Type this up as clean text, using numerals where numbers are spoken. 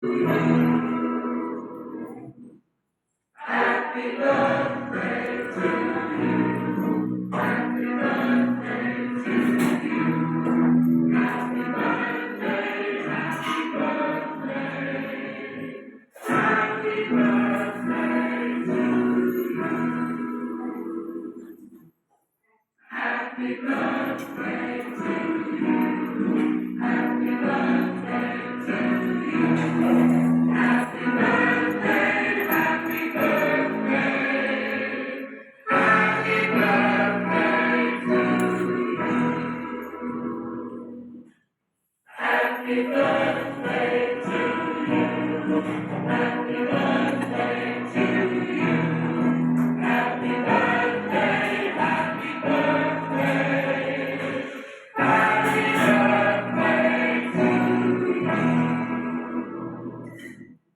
Happy birthday to you. Happy birthday to you. Happy birthday, happy birthday. Happy birthday to you. Happy birthday to you. Happy birthday to you. Happy birthday, happy birthday. Happy birthday to you. Happy birthday to you.